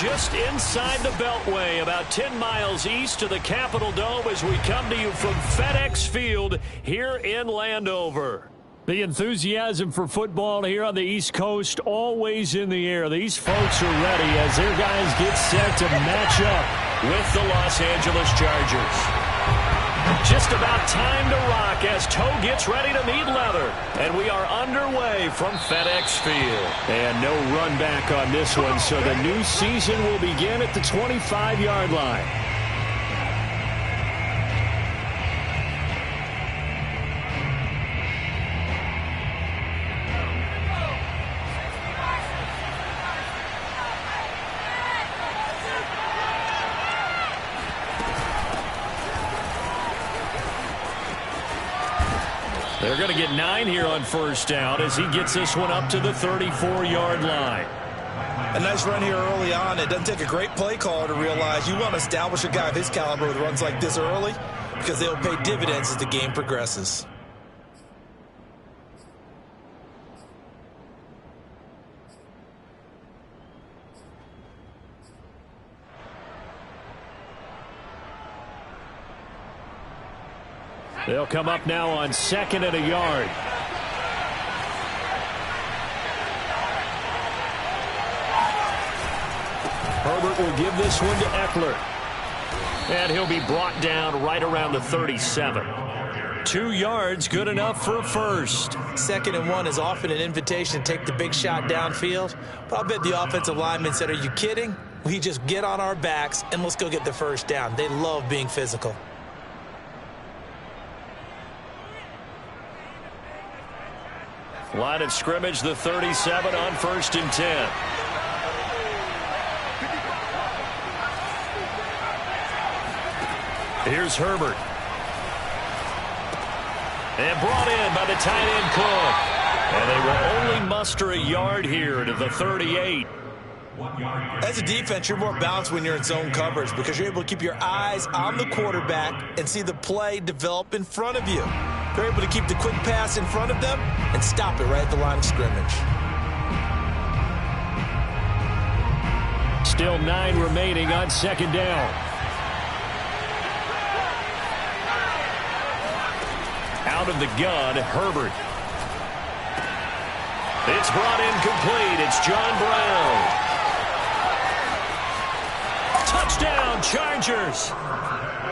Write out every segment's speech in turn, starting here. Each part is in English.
just inside the Beltway, about 10 miles east of the Capitol Dome as we come to you from FedEx Field here in Landover. The enthusiasm for football here on the East Coast always in the air. These folks are ready as their guys get set to match up with the Los Angeles Chargers. Just about time to rock as Toe gets ready to meet leather. And we are underway from FedEx Field. And no run back on this one, so the new season will begin at the 25-yard line. They're going to get 9 here on first down as he gets this one up to the 34-yard line. A nice run here early on. It doesn't take a great play caller to realize you want to establish a guy of his caliber with runs like this early because they'll pay dividends as the game progresses. They'll come up now on 2nd and a yard. Herbert will give this one to Eckler. And he'll be brought down right around the 37. 2 yards, good enough for a first. 2nd and 1 is often an invitation to take the big shot downfield. But I'll bet the offensive lineman said, are you kidding? We just get on our backs and let's go get the first down. They love being physical. Line of scrimmage, the 37 on 1st and 10. Here's Herbert. And brought in by the tight end Cook. And they will only muster a yard here to the 38. As a defense, you're more balanced when you're in zone coverage because you're able to keep your eyes on the quarterback and see the play develop in front of you. They're able to keep the quick pass in front of them and stop it right at the line of scrimmage. Still 9 remaining on 2nd down. Out of the gun, Herbert. It's brought in complete. It's John Brown. Touchdown, Chargers.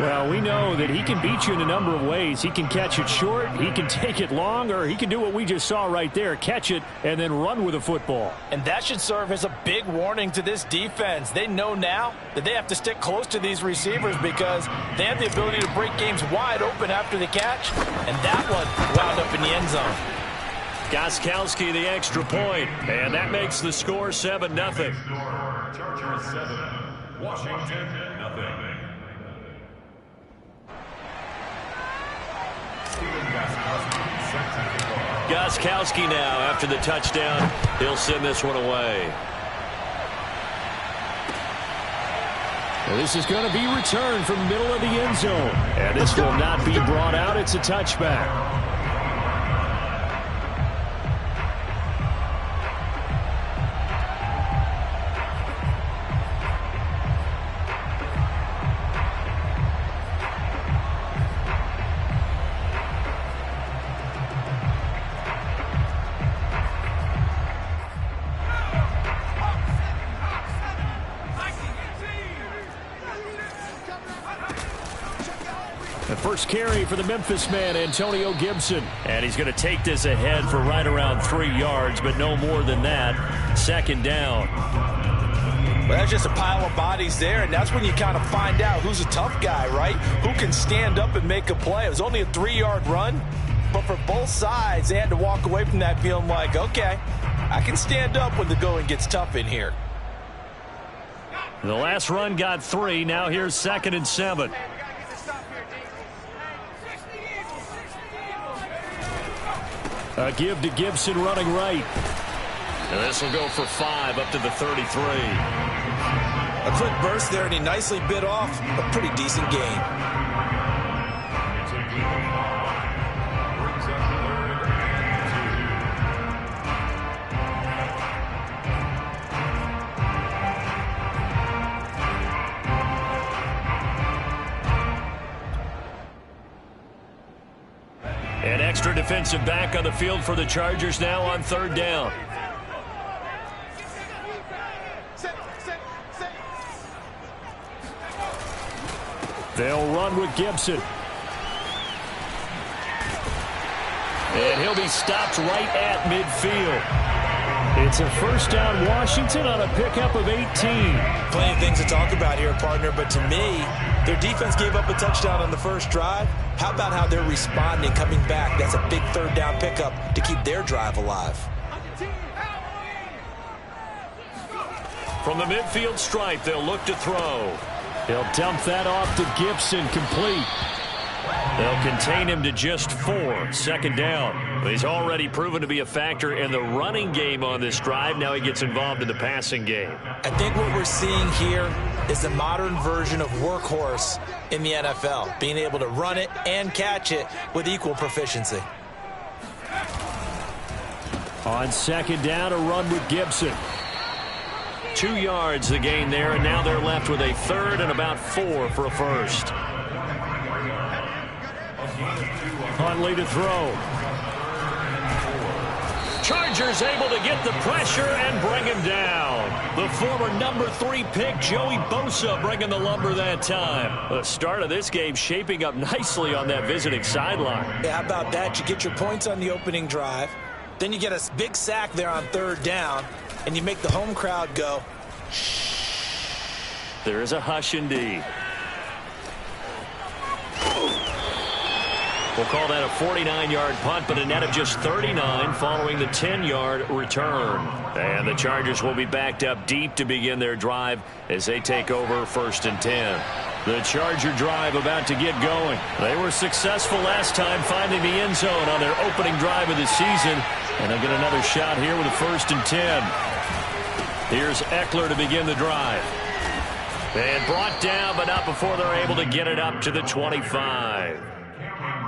Well, we know that he can beat you in a number of ways. He can catch it short, he can take it long, or he can do what we just saw right there, catch it and then run with the football. And that should serve as a big warning to this defense. They know now that they have to stick close to these receivers because they have the ability to break games wide open after the catch, and that one wound up in the end zone. Gostkowski the extra point, and that makes the score 7-0. Chargers 7, Washington 0. Gostkowski now after the touchdown. He'll send this one away. Well, this is going to be returned from the middle of the end zone. And this will not be brought out. It's a touchback. First carry for the Memphis man, Antonio Gibson. And he's going to take this ahead for right around 3 yards, but no more than that. 2nd down. Well, that's just a pile of bodies there, and that's when you kind of find out who's a tough guy, right? Who can stand up and make a play. It was only a 3-yard run, but for both sides, they had to walk away from that feeling like, okay, I can stand up when the going gets tough in here. The last run got 3. Now here's 2nd and 7. A give to Gibson running right. And this will go for 5 up to the 33. A quick burst there, and he nicely bit off a pretty decent gain. An extra defensive back on the field for the Chargers now on third down. They'll run with Gibson. And he'll be stopped right at midfield. It's a first down Washington on a pickup of 18. Plenty of things to talk about here, partner, but to me, their defense gave up a touchdown on the first drive. How about how they're responding, coming back? That's a big third down pickup to keep their drive alive. From the midfield stripe, they'll look to throw. He'll dump that off to Gibson, complete. They'll contain him to just 4, second down. He's already proven to be a factor in the running game on this drive. Now he gets involved in the passing game. I think what we're seeing here is the modern version of workhorse in the NFL, being able to run it and catch it with equal proficiency. On second down, a run with Gibson. 2 yards the gain there, and now they're left with a third and about 4 for a first. Huntley to throw. Chargers able to get the pressure and bring him down. The former number 3 pick, Joey Bosa, bringing the lumber that time. The start of this game shaping up nicely on that visiting sideline. Yeah, how about that? You get your points on the opening drive. Then you get a big sack there on third down, and you make the home crowd go, shh. There is a hush indeed. We'll call that a 49-yard punt, but a net of just 39 following the 10-yard return. And the Chargers will be backed up deep to begin their drive as they take over first and 10. The Charger drive about to get going. They were successful last time finding the end zone on their opening drive of the season. And they'll get another shot here with a first and 10. Here's Eckler to begin the drive. And brought down, but not before they're able to get it up to the 25.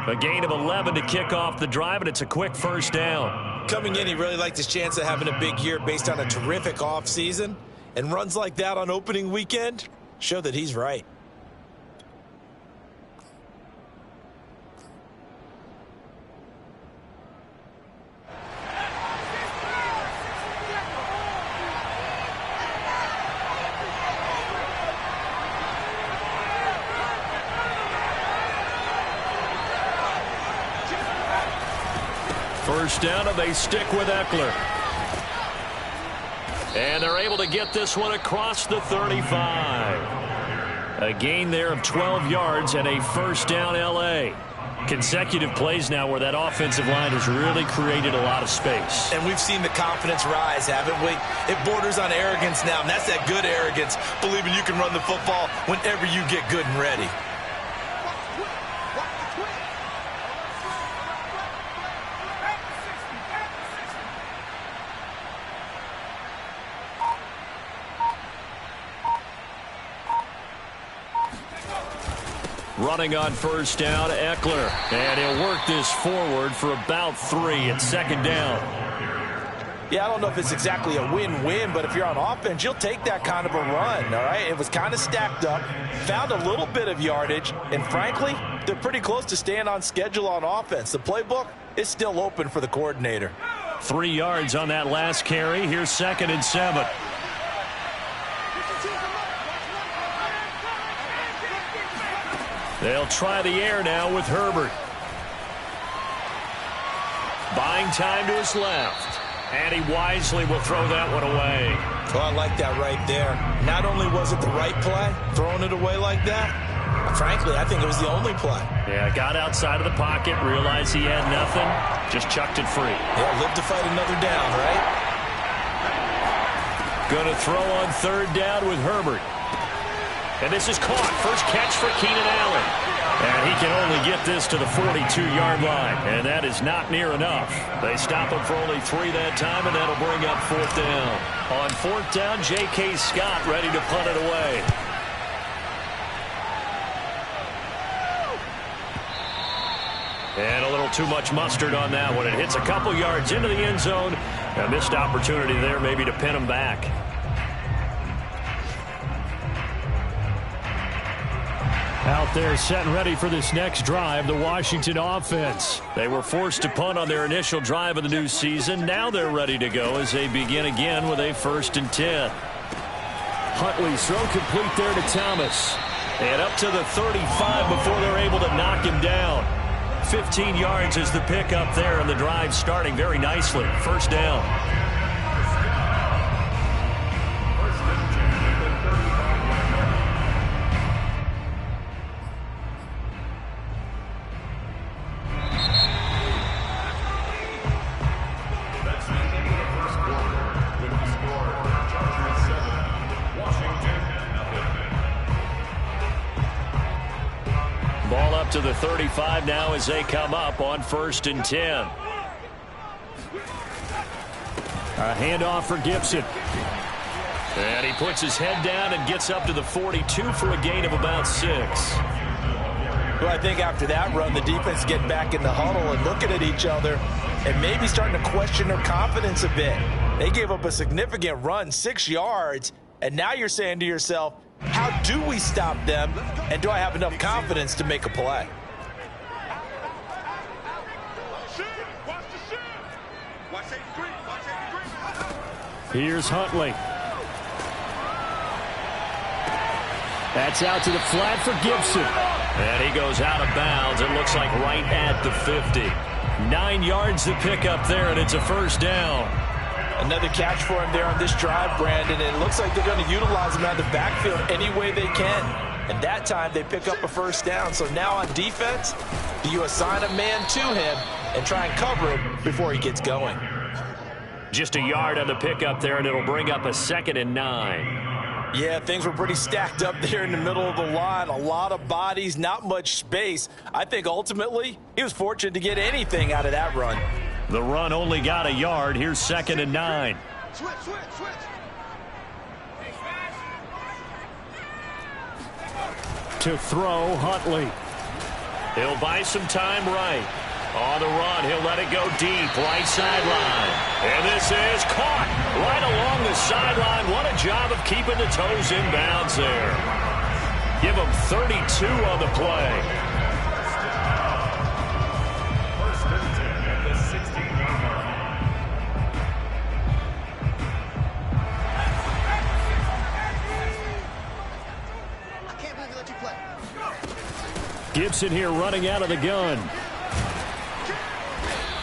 A gain of 11 to kick off the drive, and it's a quick first down. Coming in, he really liked his chance of having a big year based on a terrific offseason. And runs like that on opening weekend show that he's right. First down, and they stick with Eckler. And they're able to get this one across the 35. A gain there of 12 yards and a first down L.A. Consecutive plays now where that offensive line has really created a lot of space. And we've seen the confidence rise, haven't we? It borders on arrogance now, and that's that good arrogance, believing you can run the football whenever you get good and ready. Running on first down, Eckler. And he'll work this forward for about 3 at second down. Yeah, I don't know if it's exactly a win-win, but if you're on offense, you'll take that kind of a run, all right? It was kind of stacked up, found a little bit of yardage, and frankly, they're pretty close to staying on schedule on offense. The playbook is still open for the coordinator. 3 yards on that last carry. Here's second and 7. They'll try the air now with Herbert. Buying time to his left. And he wisely will throw that one away. Oh, I like that right there. Not only was it the right play, throwing it away like that, frankly, I think it was the only play. Yeah, got outside of the pocket, realized he had nothing, just chucked it free. Yeah, live to fight another down, right? Going to throw on third down with Herbert. And this is caught. First catch for Keenan Allen. And he can only get this to the 42-yard line. And that is not near enough. They stop him for only 3 that time, and that'll bring up fourth down. On fourth down, J.K. Scott ready to punt it away. And a little too much mustard on that one. It hits a couple yards into the end zone. A missed opportunity there maybe to pin him back. Out there set and ready for this next drive, the Washington offense. They were forced to punt on their initial drive of the new season. Now they're ready to go as they begin again with a 1st and 10. Huntley's throw complete there to Thomas. And up to the 35 before they're able to knock him down. 15 yards is the pickup there, and the drive starting very nicely. 1st down. Ball up to the 35 now as they come up on 1st and 10. A handoff for Gibson. And he puts his head down and gets up to the 42 for a gain of about 6. Well, I think after that run, the defense get back in the huddle and looking at each other and maybe starting to question their confidence a bit. They gave up a significant run, 6 yards, and now you're saying to yourself, how do we stop them, and do I have enough confidence to make a play? Here's Huntley. That's out to the flat for Gibson. And he goes out of bounds. It looks like right at the 50. 9 yards to pick up there, and it's a 1st down. Another catch for him there on this drive, Brandon. And it looks like they're going to utilize him out of the backfield any way they can. And that time they pick up a 1st down. So now on defense, do you assign a man to him and try and cover him before he gets going? Just a yard on the pickup there, and it'll bring up a 2nd and 9. Yeah, things were pretty stacked up there in the middle of the line. A lot of bodies, not much space. I think ultimately he was fortunate to get anything out of that run. The run only got a yard. Here's 2nd and 9. Switch. To throw, Huntley. He'll buy some time right. On the run, he'll let it go deep, right sideline. And this is caught right along the sideline. What a job of keeping the toes in bounds there. Give him 32 on the play. Gibson here running out of the gun.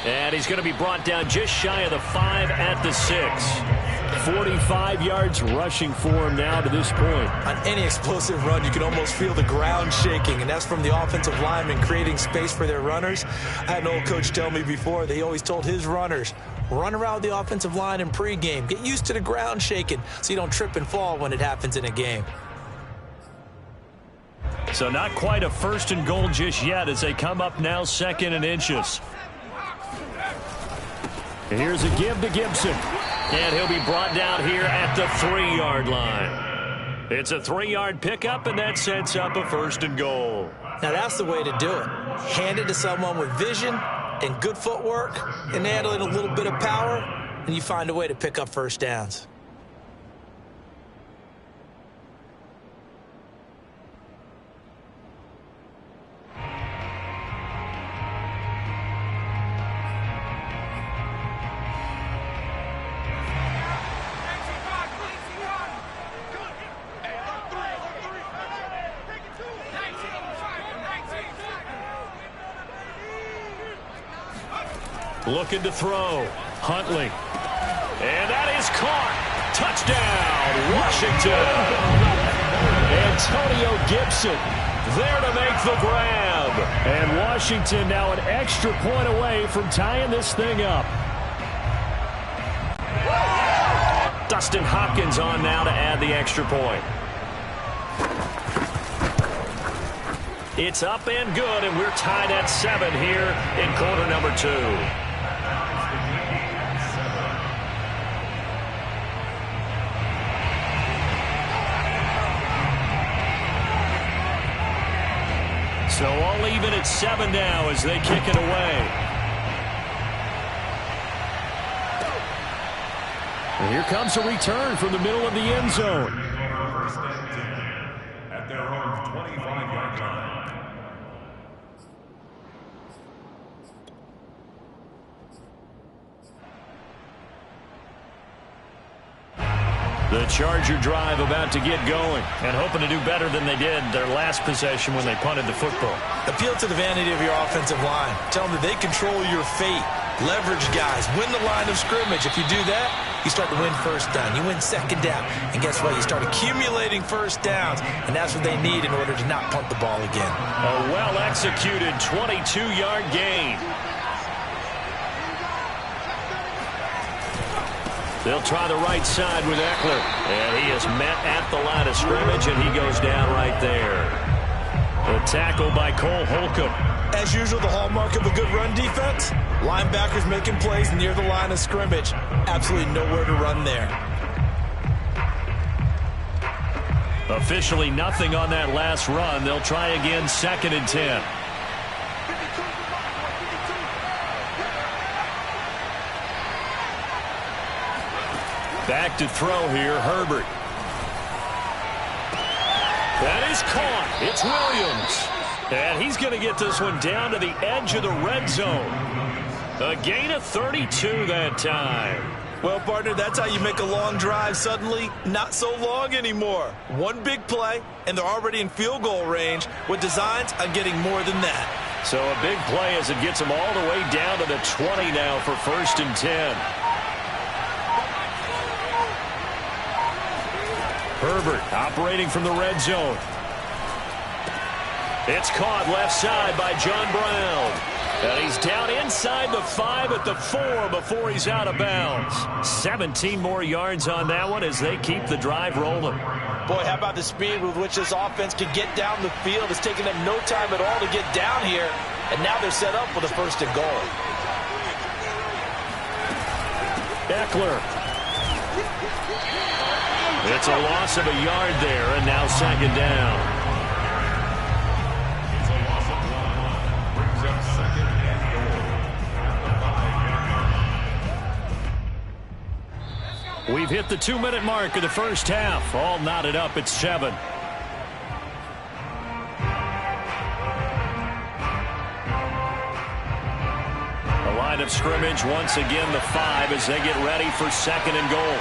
And he's going to be brought down just shy of the 5 at the 6. 45 yards rushing for him now to this point. On any explosive run, you can almost feel the ground shaking, and that's from the offensive linemen creating space for their runners. I had an old coach tell me before, they always told his runners, run around the offensive line in pregame. Get used to the ground shaking so you don't trip and fall when it happens in a game. So not quite a 1st and goal just yet as they come up now 2nd and inches. Here's a give to Gibson. And he'll be brought down here at the 3-yard line. It's a 3-yard pickup, and that sets up a 1st and goal. Now that's the way to do it. Hand it to someone with vision and good footwork and add in a little bit of power, and you find a way to pick up 1st downs. Looking to throw. Huntley. And that is caught. Touchdown, Washington. Antonio Gibson there to make the grab. And Washington now an extra point away from tying this thing up. Dustin Hopkins on now to add the extra point. It's up and good, and we're tied at 7 here in quarter number 2. So all even at 7 now as they kick it away. And here comes a return from the middle of the end zone. First and 10 at their their own 25-yard line. The Charger drive about to get going and hoping to do better than they did their last possession when they punted the football. Appeal to the vanity of your offensive line. Tell them that they control your fate. Leverage guys. Win the line of scrimmage. If you do that, you start to win first down. You win second down. And guess what? You start accumulating first downs. And that's what they need in order to not punt the ball again. A well-executed 22-yard gain. They'll try the right side with Eckler. And he is met at the line of scrimmage, and he goes down right there. The tackle by Cole Holcomb. As usual, the hallmark of a good run defense, linebackers making plays near the line of scrimmage. Absolutely nowhere to run there. Officially nothing on that last run. They'll try again, 2nd and 10. Back to throw here, Herbert. That is caught. It's Williams. And he's going to get this one down to the edge of the red zone. A gain of 32 that time. Well, partner, that's how you make a long drive suddenly not so long anymore. One big play, and they're already in field goal range with designs on getting more than that. So a big play as it gets them all the way down to the 20 now for 1st and 10. Herbert operating from the red zone. It's caught left side by John Brown. And he's down inside the 5 at the 4 before he's out of bounds. 17 more yards on that one as they keep the drive rolling. Boy, how about the speed with which this offense could get down the field? It's taken them no time at all to get down here. And now they're set up for the 1st and goal. Eckler. It's a loss of a yard there, and now 2nd down. It's a loss of 1. Brings up 2nd and goal. We've hit the 2-minute mark of the first half. All knotted up at 7. The line of scrimmage once again the 5 as they get ready for 2nd and goal.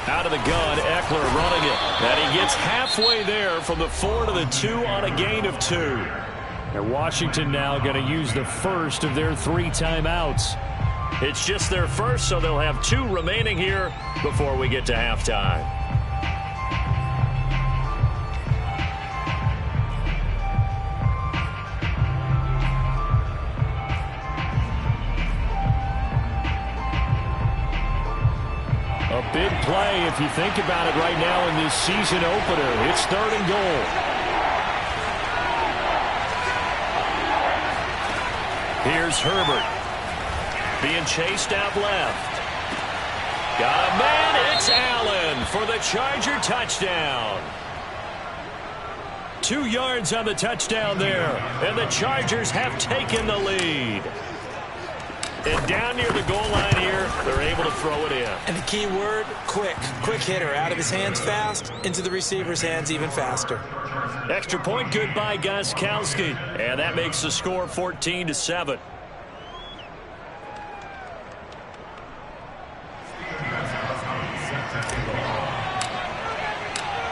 Out of the gun, Eckler running it. And he gets halfway there from the 4 to the 2 on a gain of 2. And Washington now going to use the first of their 3 timeouts. It's just their first, so they'll have 2 remaining here before we get to halftime. A big play, if you think about it right now in this season opener. It's 3rd and goal. Here's Herbert. Being chased out left. Got a man. It's Allen for the Charger touchdown. 2 yards on the touchdown there. And the Chargers have taken the lead. And down near the goal line here, they're able to throw it in. And the key word, quick. Quick hitter. Out of his hands fast, into the receiver's hands even faster. Extra point good by Gostkowski. And that makes the score 14-7.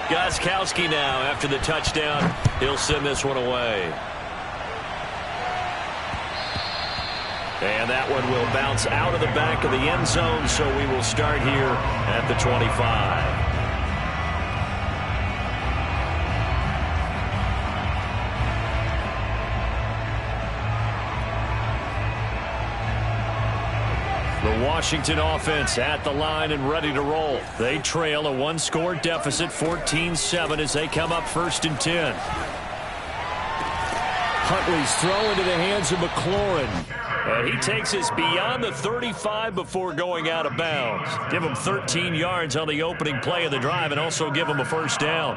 Gostkowski now after the touchdown. He'll send this one away. And that one will bounce out of the back of the end zone, so we will start here at the 25. The Washington offense at the line and ready to roll. They trail a 1-score deficit, 14-7, as they come up 1st and 10. Huntley's throw into the hands of McLaurin. And he takes us beyond the 35 before going out of bounds. Give him 13 yards on the opening play of the drive and also give him a 1st down.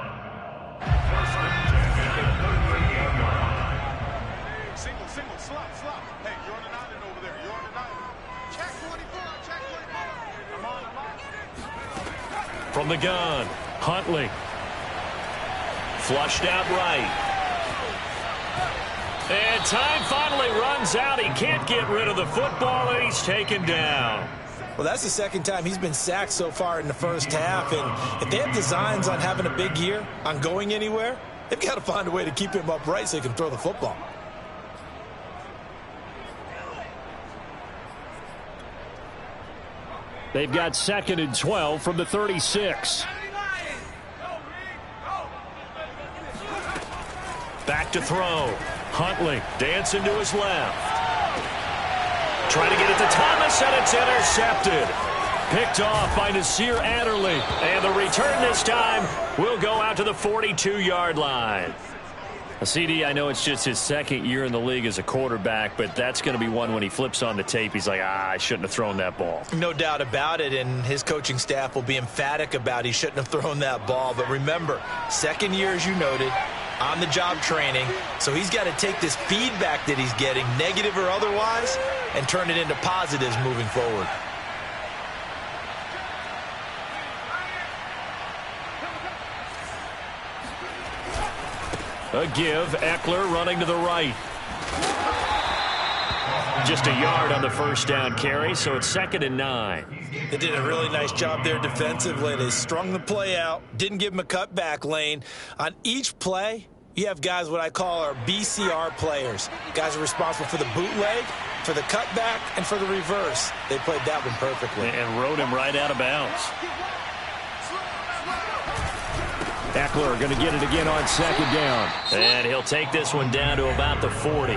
Single, slop. Hey, you're on an island over there. You're on an island. Check. From the gun, Huntley. Flushed out right. And time finally runs out. He can't get rid of the football, and he's taken down. Well, that's the second time he's been sacked so far in the first half. And if they have designs on having a big year, on going anywhere, they've got to find a way to keep him upright so he can throw the football. They've got 2nd and 12 from the 36. Back to throw. Huntley dancing to his left. Trying to get it to Thomas, and it's intercepted. Picked off by Nasir Adderley. And the return this time will go out to the 42-yard line. CD, I know it's just his second year in the league as a quarterback, but that's going to be one when he flips on the tape, he's like, I shouldn't have thrown that ball. No doubt about it, and his coaching staff will be emphatic about he shouldn't have thrown that ball. But remember, second year, as you noted, on-the-job training, so he's got to take this feedback that he's getting, negative or otherwise, and turn it into positives moving forward. A give, Eckler running to the right. Just a yard on the first down carry, so it's 2nd and 9. They did a really nice job there defensively. They strung the play out, didn't give him a cutback lane. On each play, you have guys what I call our BCR players. Guys are responsible for the bootleg, for the cutback, and for the reverse. They played that one perfectly. And rode him right out of bounds. Eckler going to get it again on 2nd down. And he'll take this one down to about the 40.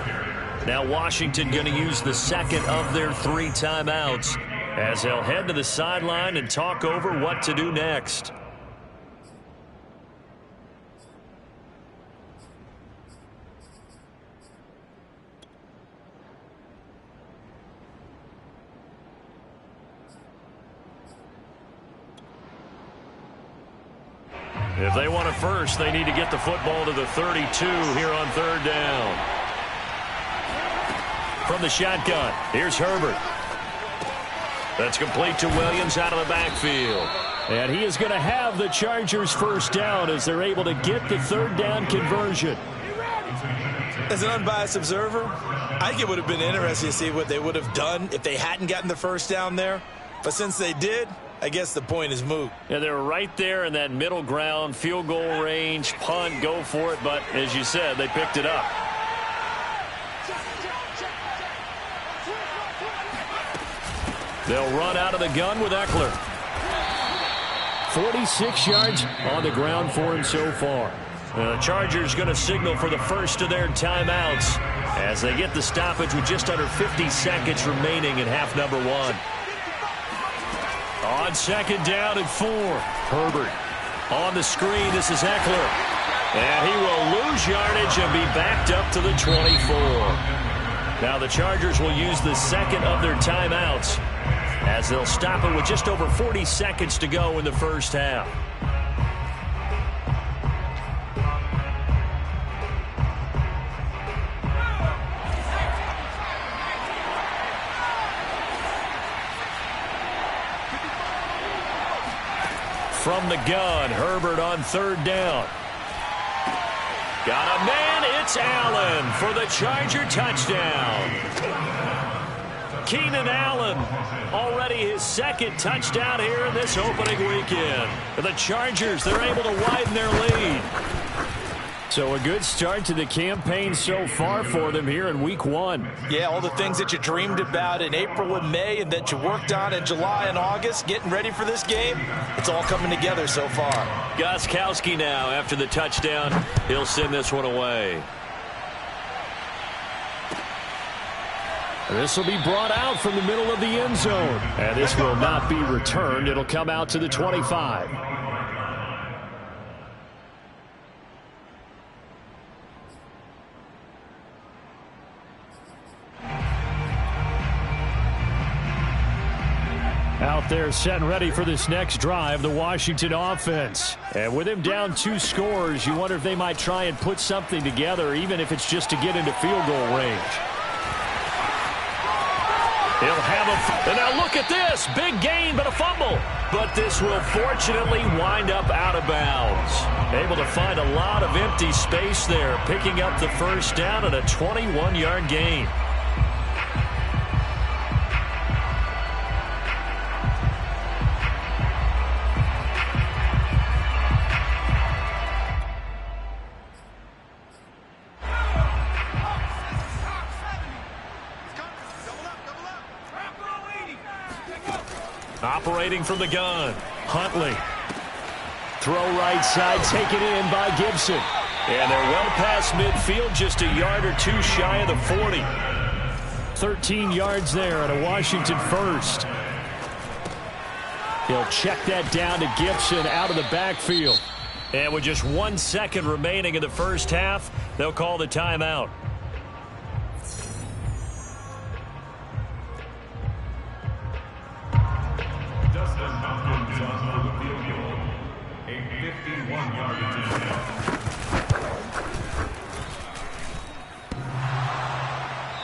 Now Washington going to use the second of their 3 timeouts as they'll head to the sideline and talk over what to do next. If they want it first, they need to get the football to the 32 here on 3rd down. From the shotgun, here's Herbert. That's complete to Williams out of the backfield. And he is going to have the Chargers first down as they're able to get the 3rd down conversion. As an unbiased observer, I think it would have been interesting to see what they would have done if they hadn't gotten the first down there. But since they did, I guess the point is moot. Yeah, they were right there in that middle ground, field goal range, punt, go for it. But as you said, they picked it up. They'll run out of the gun with Eckler. 46 yards on the ground for him so far. The Chargers going to signal for the first of their timeouts as they get the stoppage with just under 50 seconds remaining in half number 1. On 2nd down and 4. Herbert on the screen. This is Eckler. And he will lose yardage and be backed up to the 24. Now the Chargers will use the second of their timeouts as they'll stop it with just over 40 seconds to go in the first half. From the gun, Herbert on 3rd down. Got a man, it's Allen for the Charger touchdown. Keenan Allen, already his 2nd touchdown here in this opening weekend. For the Chargers, they're able to widen their lead. So a good start to the campaign so far for them here in week 1. Yeah, all the things that you dreamed about in April and May and that you worked on in July and August, getting ready for this game, it's all coming together so far. Gostkowski now after the touchdown. He'll send this one away. This will be brought out from the middle of the end zone. And this will not be returned. It'll come out to the 25. Out there set and ready for this next drive, the Washington offense. And with him down 2 scores, you wonder if they might try and put something together, even if it's just to get into field goal range. He'll have and now look at this. Big gain, but a fumble. But this will fortunately wind up out of bounds. Able to find a lot of empty space there, picking up the first down and a 21-yard gain. Operating from the gun, Huntley. Throw right side, taken in by Gibson. And they're well past midfield, just a yard or two shy of the 40. 13 yards there at a Washington first. He'll check that down to Gibson out of the backfield. And with just 1 second remaining in the first half, they'll call the timeout.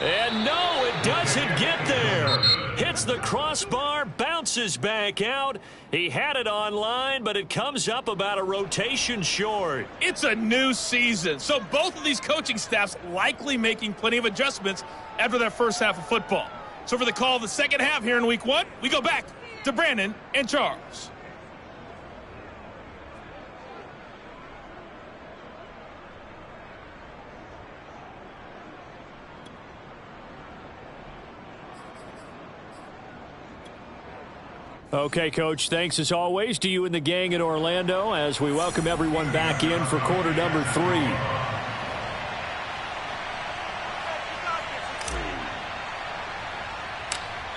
And no, it doesn't get there. Hits the crossbar, bounces back out. He had it online, but it comes up about a rotation short. It's a new season, so both of these coaching staffs likely making plenty of adjustments after their first half of football. So for the call of the second half here in week 1, we go back to Brandon and Charles. Okay, Coach, thanks as always to you and the gang in Orlando as we welcome everyone back in for quarter number 3.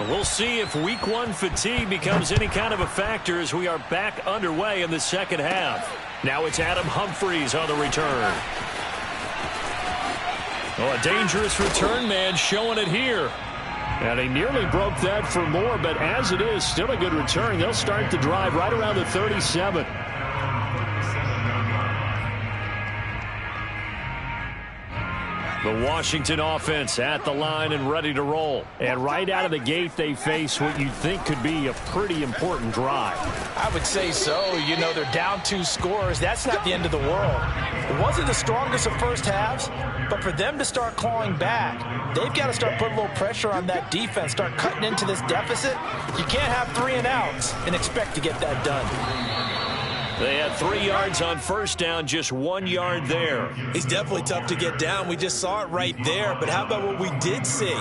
We'll see if week 1 fatigue becomes any kind of a factor as we are back underway in the second half. Now it's Adam Humphries on the return. Oh, a dangerous return man showing it here. And he nearly broke that for more, but as it is, still a good return. They'll start the drive right around the 37. The Washington offense at the line and ready to roll. And right out of the gate, they face what you'd think could be a pretty important drive. I would say so. You know, they're down 2 scores. That's not the end of the world. It wasn't the strongest of first halves, but for them to start clawing back, they've got to start putting a little pressure on that defense, start cutting into this deficit. You can't have 3 and outs and expect to get that done. They had 3 yards on first down, just 1 yard there. He's definitely tough to get down. We just saw it right there. But how about what we did see?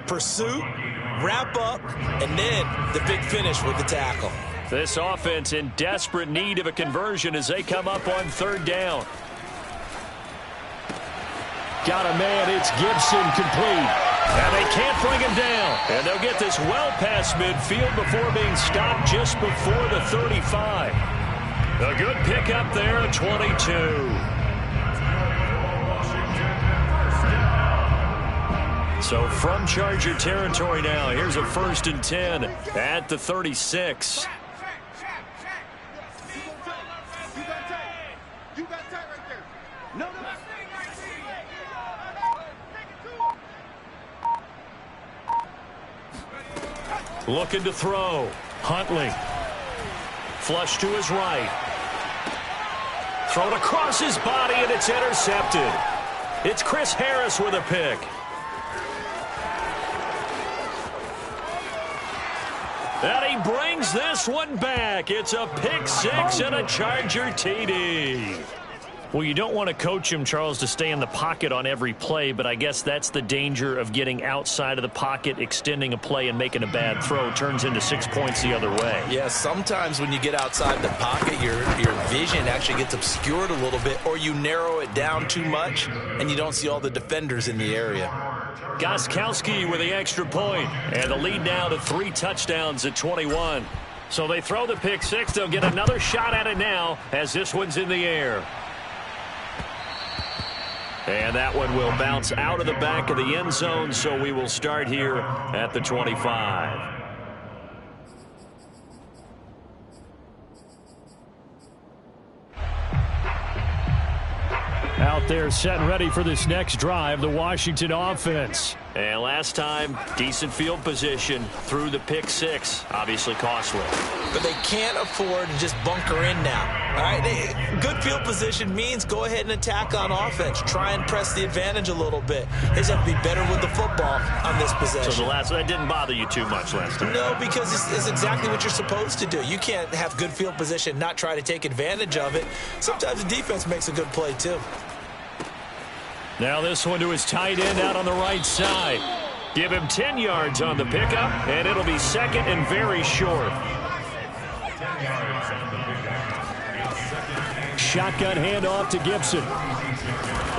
Pursuit, wrap up, and then the big finish with the tackle. This offense in desperate need of a conversion as they come up on 3rd down. Got a man, it's Gibson, complete. And they can't bring him down. And they'll get this well past midfield before being stopped just before the 35. A good pickup there at 22. So from Charger territory now, here's a 1st and 10 at the 36. Looking to throw. Huntley. Flush to his right. Thrown across his body, and it's intercepted. It's Chris Harris with a pick. And he brings this one back. It's a pick 6 and a Charger TD. Well, you don't want to coach him, Charles, to stay in the pocket on every play, but I guess that's the danger of getting outside of the pocket, extending a play, and making a bad throw. Turns into 6 points the other way. Yeah, sometimes when you get outside the pocket, your vision actually gets obscured a little bit, or you narrow it down too much, and you don't see all the defenders in the area. Gostkowski with the extra point, and the lead now to 3 touchdowns at 21. So they throw the pick 6. They'll get another shot at it now as this one's in the air. And that one will bounce out of the back of the end zone, so we will start here at the 25. out there setting ready for this next drive, the Washington offense. And last time, decent field position through the pick six. Obviously costly. But they can't afford to just bunker in now. All right, good field position means go ahead and attack on offense. Try and press the advantage a little bit. They just have to be better with the football on this possession. So that didn't bother you too much last time? No, because it's exactly what you're supposed to do. You can't have good field position and not try to take advantage of it. Sometimes the defense makes a good play too. Now this one to his tight end out on the right side. Give him 10 yards on the pickup, and it'll be second and very short. Shotgun handoff to Gibson.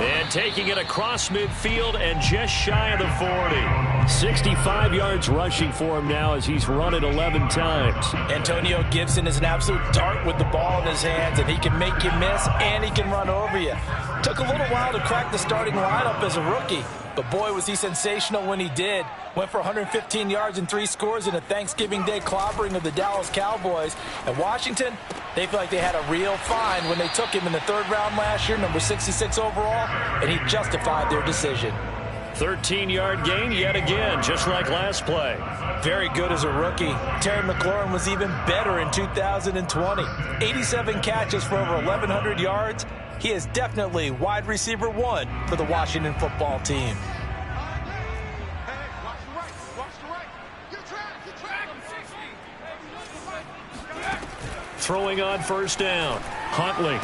And taking it across midfield and just shy of the 40. 65 yards rushing for him now as he's run it 11 times. Antonio Gibson is an absolute dart with the ball in his hands, and he can make you miss and he can run over you. Took a little while to crack the starting lineup as a rookie, but boy was he sensational when he did. Went for 115 yards and 3 scores in a Thanksgiving Day clobbering of the Dallas Cowboys. And Washington, they feel like they had a real find when they took him in the 3rd round last year, number 66 overall, and he justified their decision. 13-yard gain yet again, just like last play. Very good as a rookie. Terry McLaurin was even better in 2020. 87 catches for over 1,100 yards. He is definitely wide receiver 1 for the Washington football team. Throwing on first down. Huntley.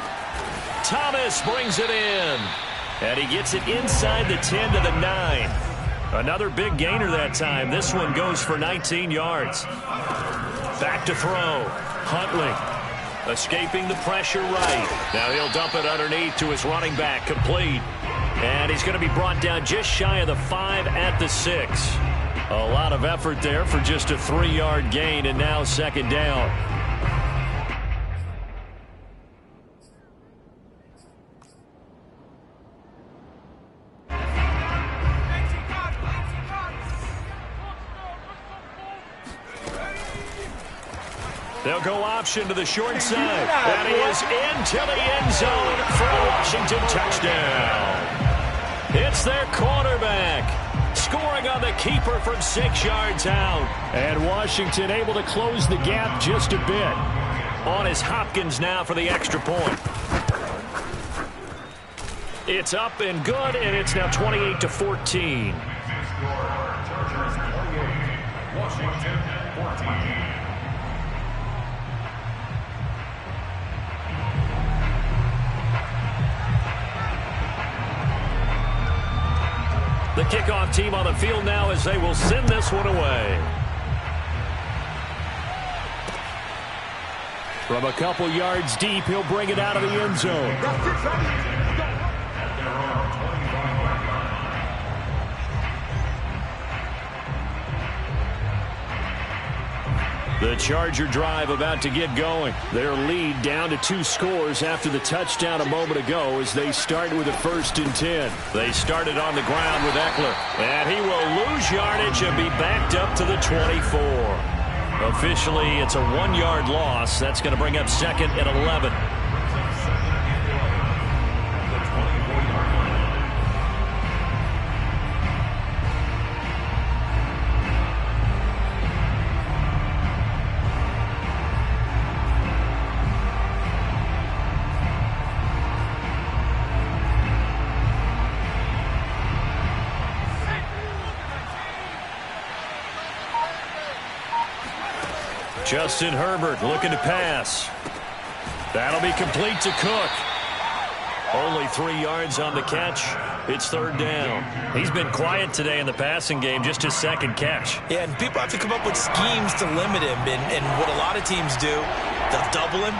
Thomas brings it in. And he gets it inside the 10 to the 9. Another big gainer that time. This one goes for 19 yards. Back to throw. Huntley. Escaping the pressure right. Now he'll dump it underneath to his running back. Complete. And he's going to be brought down just shy of the 5 at the 6. A lot of effort there for just a 3-yard gain, and now second down. They'll go option to the short side. And he is into the end zone for a Washington touchdown. It's their quarterback scoring on the keeper from 6 yards out. And Washington able to close the gap just a bit. On is Hopkins now for the extra point. It's up and good, and it's now 28-14. Washington 14. The kickoff team on the field now as they will send this one away. From a couple yards deep, he'll bring it out of the end zone. The Charger drive about to get going. Their lead down to 2 scores after the touchdown a moment ago as they start with a 1st and 10. They started on the ground with Eckler. And he will lose yardage and be backed up to the 24. Officially, it's a 1-yard loss. That's going to bring up 2nd and 11. Justin Herbert looking to pass. That'll be complete to Cook. Only 3 yards on the catch. It's 3rd down. He's been quiet today in the passing game, just his 2nd catch. Yeah, and people have to come up with schemes to limit him. And what a lot of teams do, they'll double him,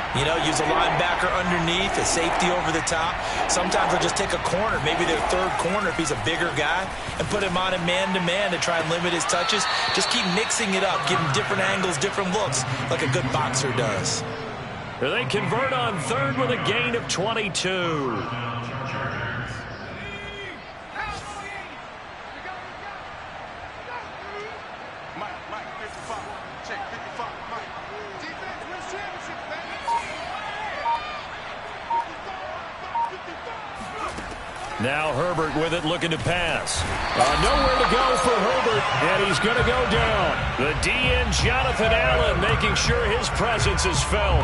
use a linebacker underneath, a safety over the top. Sometimes they'll just take a corner, maybe their 3rd corner if he's a bigger guy, and put him on a man-to-man to try and limit his touches. Just keep mixing it up, give him different angles, different looks, like a good boxer does. They convert on 3rd with a gain of 22. Now Herbert with it, looking to pass. Nowhere to go for Herbert, and he's going to go down. The DN, Jonathan Allen, making sure his presence is felt.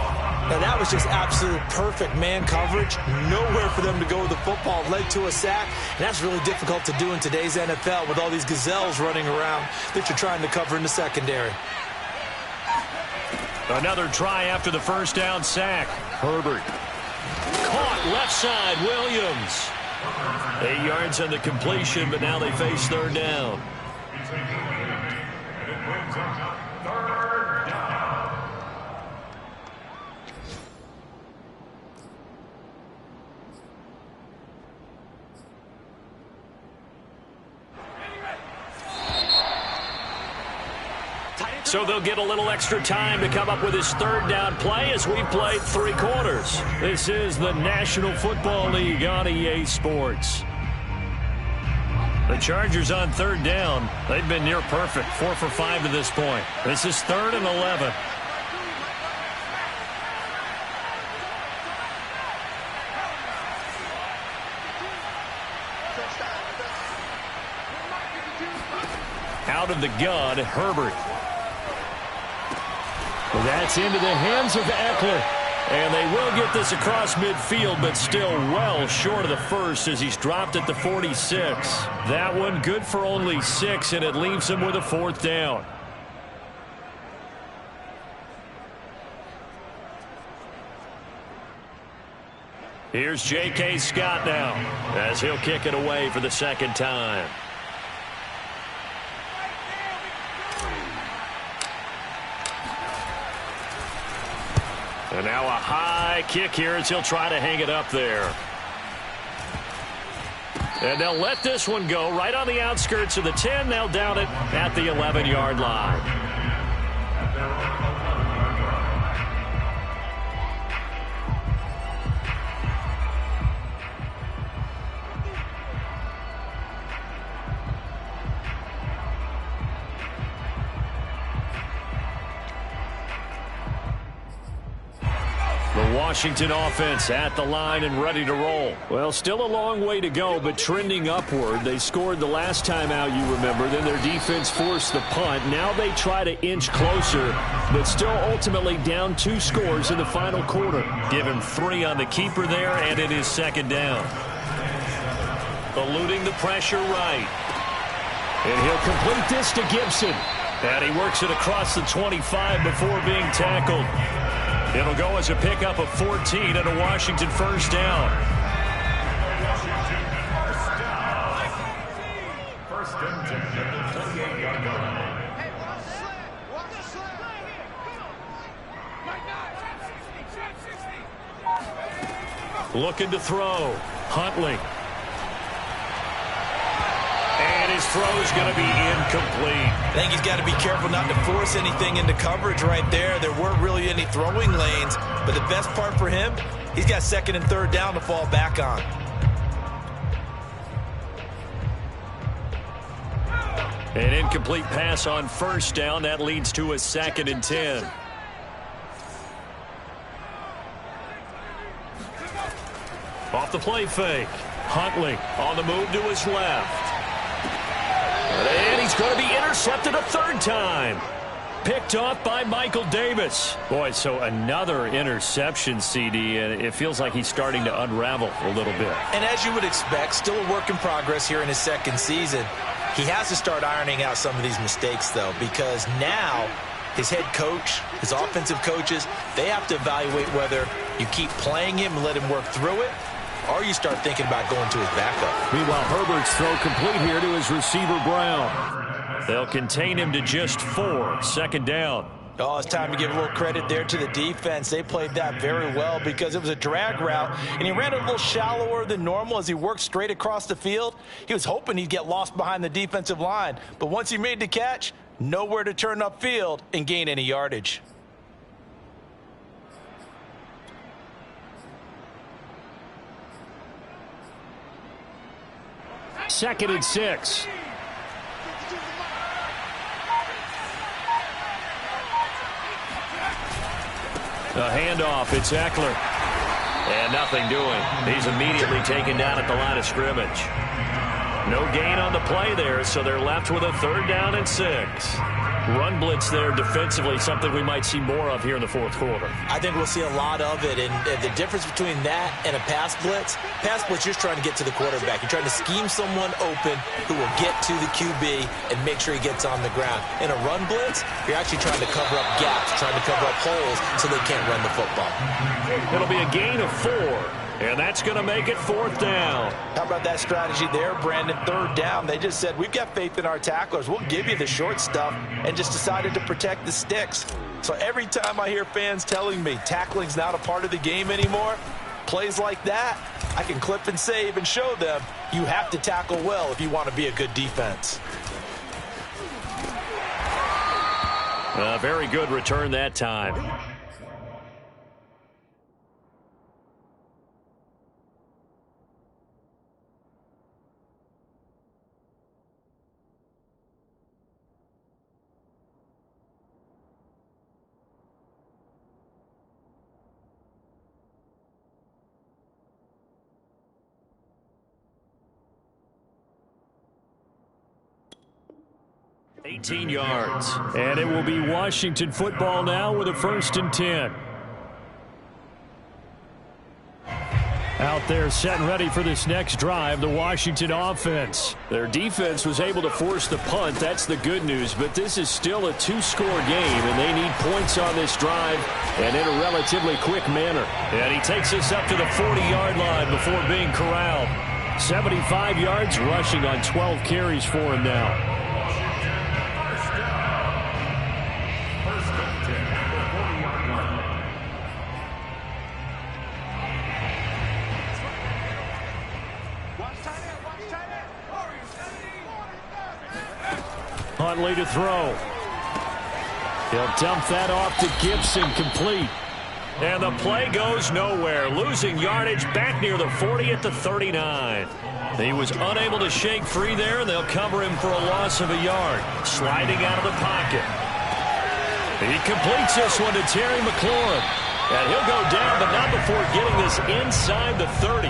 Now that was just absolute perfect man coverage. Nowhere for them to go with the football. Led to a sack, and that's really difficult to do in today's NFL with all these gazelles running around that you're trying to cover in the secondary. Another try after the first down sack. Herbert. Caught left side, Williams. 8 yards on the completion, but now they face third down. So they'll get a little extra time to come up with his third down play as we played 3 quarters. This is the National Football League on EA Sports. The Chargers on third down. They've been near perfect, 4 for 5 to this point. This is 3rd and 11. Out of the gun, Herbert. That's into the hands of Eckler. And they will get this across midfield, but still well short of the first as he's dropped at the 46. That one good for only 6, and it leaves him with a 4th down. Here's J.K. Scott now as he'll kick it away for the 2nd time. And now a high kick here as he'll try to hang it up there. And they'll let this one go right on the outskirts of the 10. They'll down it at the 11-yard line. Washington offense at the line and ready to roll. Well, still a long way to go, but trending upward. They scored the last time out, you remember. Then their defense forced the punt. Now they try to inch closer, but still ultimately down 2 scores in the final quarter. Give him 3 on the keeper there, and it is 2nd down. Eluding the pressure right. And he'll complete this to Gibson. And he works it across the 25 before being tackled. It'll go as a pickup of 14 and a Washington 1st down. First and 10 at the 28-yard line. Looking to throw. Huntley. And his throw's going to be incomplete. I think he's got to be careful not to force anything into coverage right there. There weren't really any throwing lanes, but the best part for him, he's got 2nd and 3rd down to fall back on. An incomplete pass on 1st down. That leads to a 2nd and 10. Off the play fake. Huntley on the move to his left. And he's going to be intercepted a 3rd time. Picked off by Michael Davis. Boy, so another interception, CD, and it feels like he's starting to unravel a little bit. And as you would expect, still a work in progress here in his 2nd season. He has to start ironing out some of these mistakes, though, because now his head coach, his offensive coaches, they have to evaluate whether you keep playing him and let him work through it, or you start thinking about going to his backup. Meanwhile, Herbert's throw complete here to his receiver, Brown. They'll contain him to just 4. 2nd down. Oh, it's time to give a little credit there to the defense. They played that very well because it was a drag route, and he ran it a little shallower than normal as he worked straight across the field. He was hoping he'd get lost behind the defensive line, but once he made the catch, nowhere to turn upfield and gain any yardage. Second and 6. A handoff. It's Eckler. And nothing doing. He's immediately taken down at the line of scrimmage. No gain on the play there, so they're left with a 3rd down and 6. Run blitz there defensively, something we might see more of here in the 4th quarter. I think we'll see a lot of it, and the difference between that and a pass blitz, you're just trying to get to the quarterback. You're trying to scheme someone open who will get to the QB and make sure he gets on the ground. In a run blitz, you're actually trying to cover up gaps, trying to cover up holes so they can't run the football. It'll be a gain of 4. And that's going to make it 4th down. How about that strategy there, Brandon? 3rd down. They just said, we've got faith in our tacklers. We'll give you the short stuff, and just decided to protect the sticks. So every time I hear fans telling me tackling's not a part of the game anymore, plays like that, I can clip and save and show them you have to tackle well if you want to be a good defense. A very good return that time. $18 yards. And it will be Washington football now with a 1st and 10. Out there set and ready for this next drive, the Washington offense. Their defense was able to force the punt. That's the good news. But this is still a 2-score game, and they need points on this drive and in a relatively quick manner. And he takes us up to the 40-yard line before being corralled. 75 yards rushing on 12 carries for him now. Huntley to throw. He'll dump that off to Gibson, complete. And the play goes nowhere. Losing yardage back near the 40 at the 39. He was unable to shake free there, and they'll cover him for a loss of a yard. Sliding out of the pocket. He completes this one to Terry McLaurin. And he'll go down, but not before getting this inside the 30.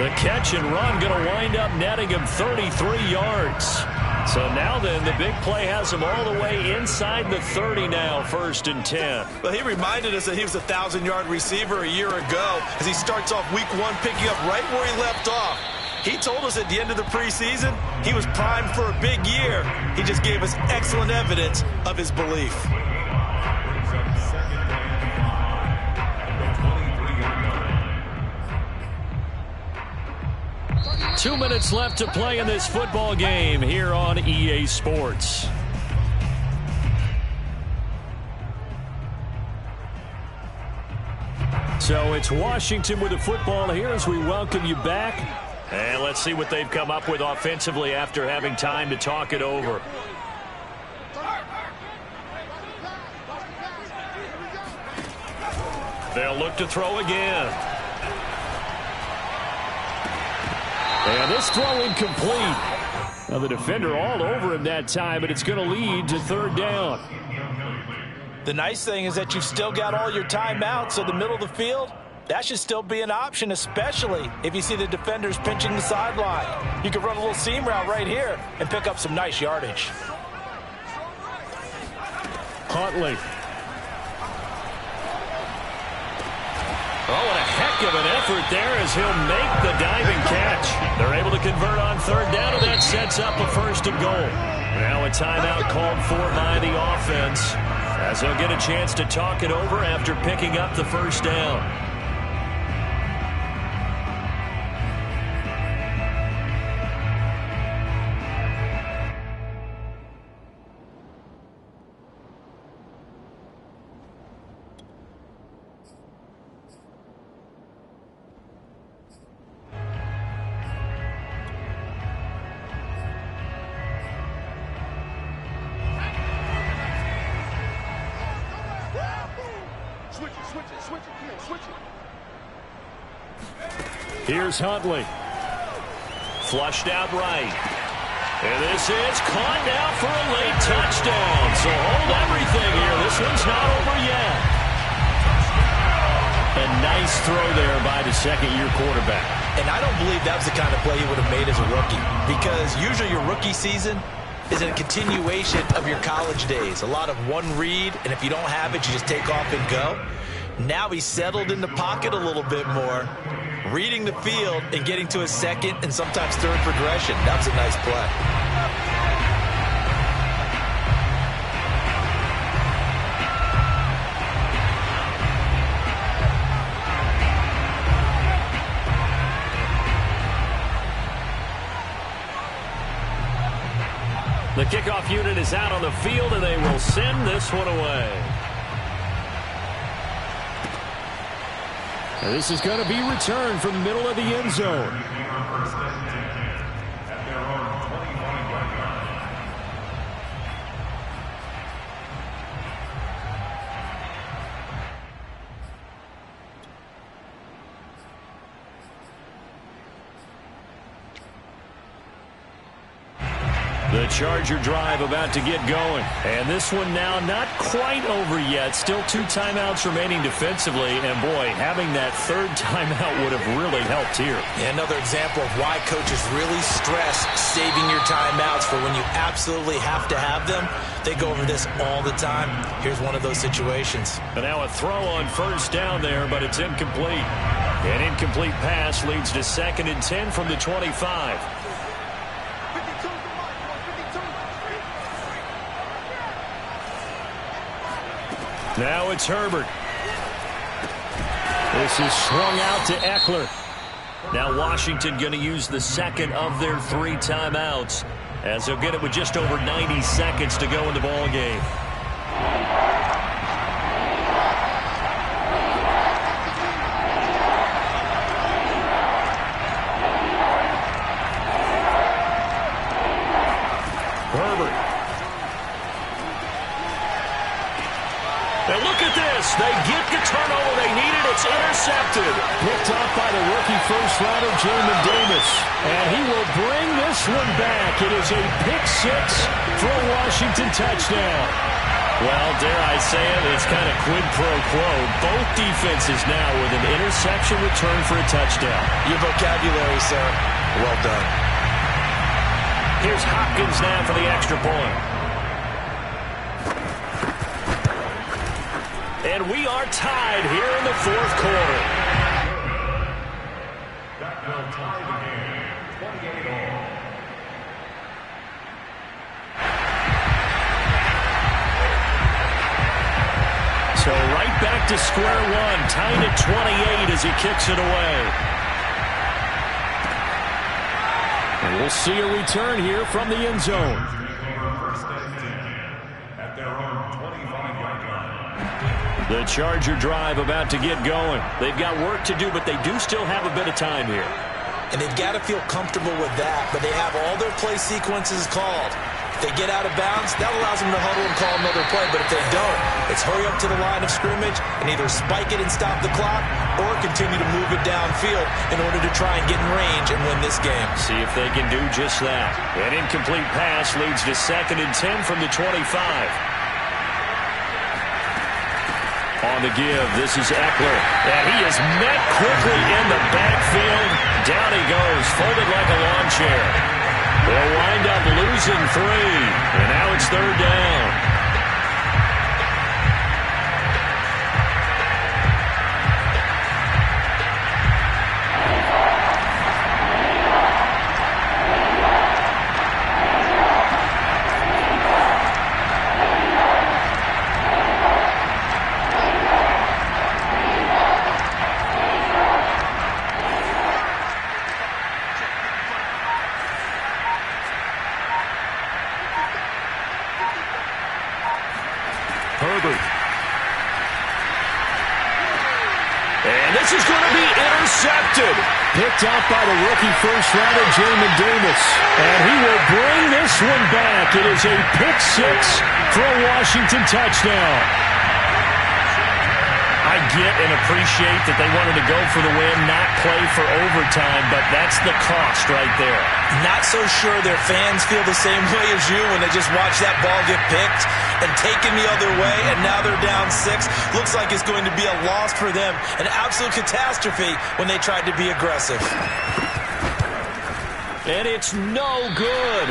The catch and run going to wind up netting him 33 yards. So now then, the big play has him all the way inside the 30 now, 1st and 10. Well, he reminded us that he was a 1,000-yard receiver a year ago as he starts off week 1 picking up right where he left off. He told us at the end of the preseason he was primed for a big year. He just gave us excellent evidence of his belief. 2 minutes left to play in this football game here on EA Sports. So it's Washington with the football here as we welcome you back. And let's see what they've come up with offensively after having time to talk it over. They'll look to throw again. And this throw incomplete. Now the defender all over him that time, but it's going to lead to 3rd down. The nice thing is that you've still got all your timeouts, so the middle of the field, that should still be an option, especially if you see the defenders pinching the sideline. You can run a little seam route right here and pick up some nice yardage. Huntley. Oh, what a heck of an effort there as he'll make the diving catch. They're able to convert on 3rd down, and that sets up a 1st and goal. Now a timeout called for by the offense as they'll get a chance to talk it over after picking up the 1st down. Here's Huntley. Flushed out right. And this is caught now for a late touchdown. So hold everything here. This one's not over yet. And Nice throw there by the second-year quarterback. And I don't believe that was the kind of play he would have made as a rookie, because usually your rookie season is a continuation of your college days. A lot of one read, and if you don't have it, you just take off and go. Now he's settled in the pocket a little bit more, reading the field and getting to his second and sometimes third progression. That was a nice play. The kickoff unit is out on the field, and they will send this one away. And this is going to be returned from the middle of the end zone. The Charger drive about to get going. And this one now not quite over yet. Still 2 timeouts remaining defensively. And, boy, having that third timeout would have really helped here. Yeah, another example of why coaches really stress saving your timeouts for when you absolutely have to have them. They go over this all the time. Here's one of those situations. And now a throw on first down there, but it's incomplete. An incomplete pass leads to 2nd and 10 from the 25. Now it's Herbert. This is swung out to Eckler. Now Washington going to use the second of their 3 timeouts, as they'll get it with just over 90 seconds to go in the ball game. Herbert. And look at this. They get the turnover they needed. It's intercepted. Picked up by the rookie first-rounder, Jamin Davis. And he will bring this one back. It is a pick-6 for a Washington touchdown. Well, dare I say it, it's kind of quid pro quo. Both defenses now with an interception return for a touchdown. Your vocabulary, sir. Well done. Here's Hopkins now for the extra point. And we are tied here in the 4th quarter. That will tie the game, 28-all. So right back to square one, tied at 28 as he kicks it away. And we'll see a return here from the end zone. First and 10 at their own 25-yard line. The Charger drive about to get going. They've got work to do, but they do still have a bit of time here. And they've got to feel comfortable with that, but they have all their play sequences called. If they get out of bounds, that allows them to huddle and call another play, but if they don't, it's hurry up to the line of scrimmage and either spike it and stop the clock or continue to move it downfield in order to try and get in range and win this game. See if they can do just that. An incomplete pass leads to 2nd and 10 from the 25. On the give, this is Eckler. And he is met quickly in the backfield. Down he goes, folded like a lawn chair. They'll wind up losing 3. And now it's 3rd down. Herbert. And this is going to be intercepted. Picked out by the rookie first-rounder, Jamin Davis. And he will bring this one back. It is a pick-6 for a Washington touchdown. I get and appreciate that they wanted to go for the win, not play for overtime, but that's the cost right there. Not so sure their fans feel the same way as you when they just watch that ball get picked and taken the other way, and now they're down 6. Looks like it's going to be a loss for them, an absolute catastrophe when they tried to be aggressive. And it's no good.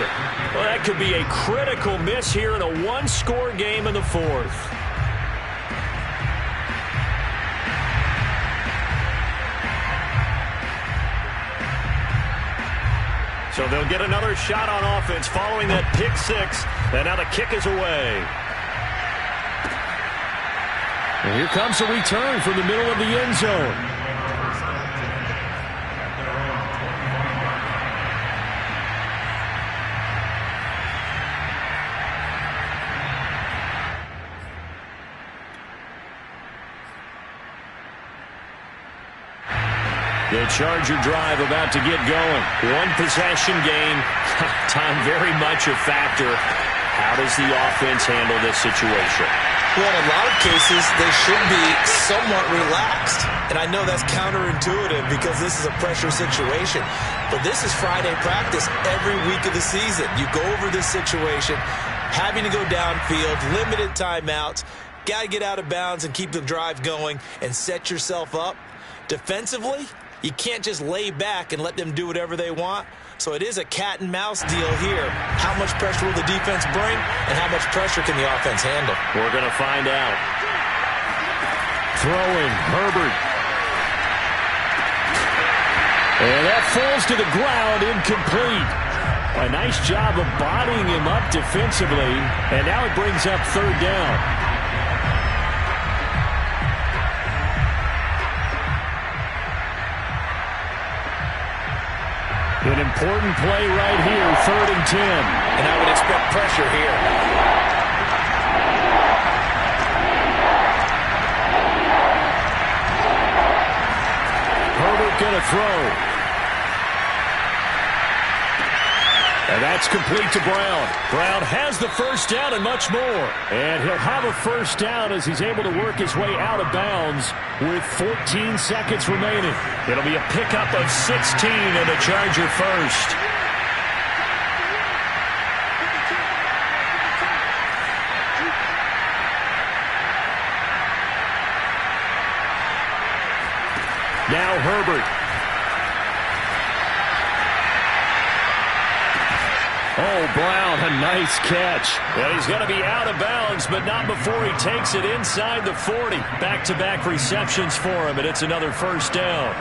Well, that could be a critical miss here in a one-score game in the fourth. So they'll get another shot on offense following that pick 6. And now the kick is away. And here comes a return from the middle of the end zone. The Charger drive about to get going. One possession game. Time very much a factor. How does the offense handle this situation? Well, in a lot of cases, they should be somewhat relaxed. And I know that's counterintuitive because this is a pressure situation. But this is Friday practice every week of the season. You go over this situation, having to go downfield, limited timeouts, got to get out of bounds and keep the drive going and set yourself up. Defensively, you can't just lay back and let them do whatever they want. So it is a cat and mouse deal here. How much pressure will the defense bring, and how much pressure can the offense handle? We're going to find out. Throwing, Herbert. And that falls to the ground, incomplete. A nice job of bodying him up defensively, and now it brings up third down. An important play right here, 3rd and 10. And I would expect pressure here. Herbert going to throw. And that's complete to Brown. Brown has the first down and much more. And he'll have a first down as he's able to work his way out of bounds with 14 seconds remaining. It'll be a pickup of 16 and a Charger first. Now Herbert. Oh, Brown, a nice catch. Well, he's going to be out of bounds, but not before he takes it inside the 40. Back-to-back receptions for him, and it's another first down.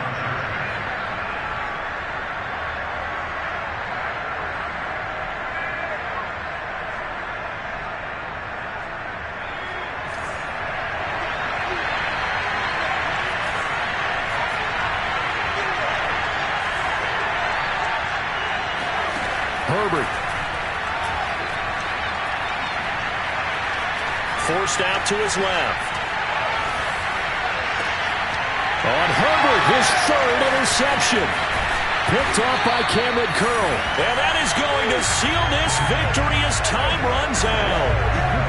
Herbert. Forced out to his left. On Herbert, his 3rd interception. Picked off by Cameron Curl. And that is going to seal this victory as time runs out.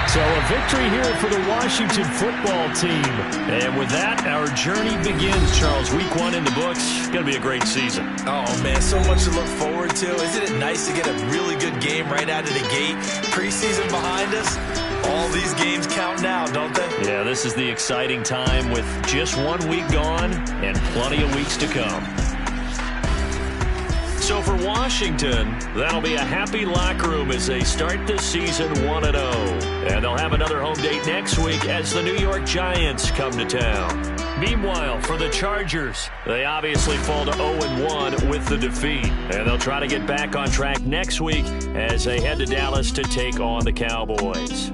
So a victory here for the Washington football team. And with that, our journey begins, Charles. Week 1 in the books. Going to be a great season. Oh, man, so much to look forward to. Isn't it nice to get a really good game right out of the gate? Preseason behind us. All these games count now, don't they? Yeah, this is the exciting time with just 1 week gone and plenty of weeks to come. So for Washington, that'll be a happy locker room as they start the season 1-0. And they'll have another home date next week as the New York Giants come to town. Meanwhile, for the Chargers, they obviously fall to 0-1 with the defeat. And they'll try to get back on track next week as they head to Dallas to take on the Cowboys.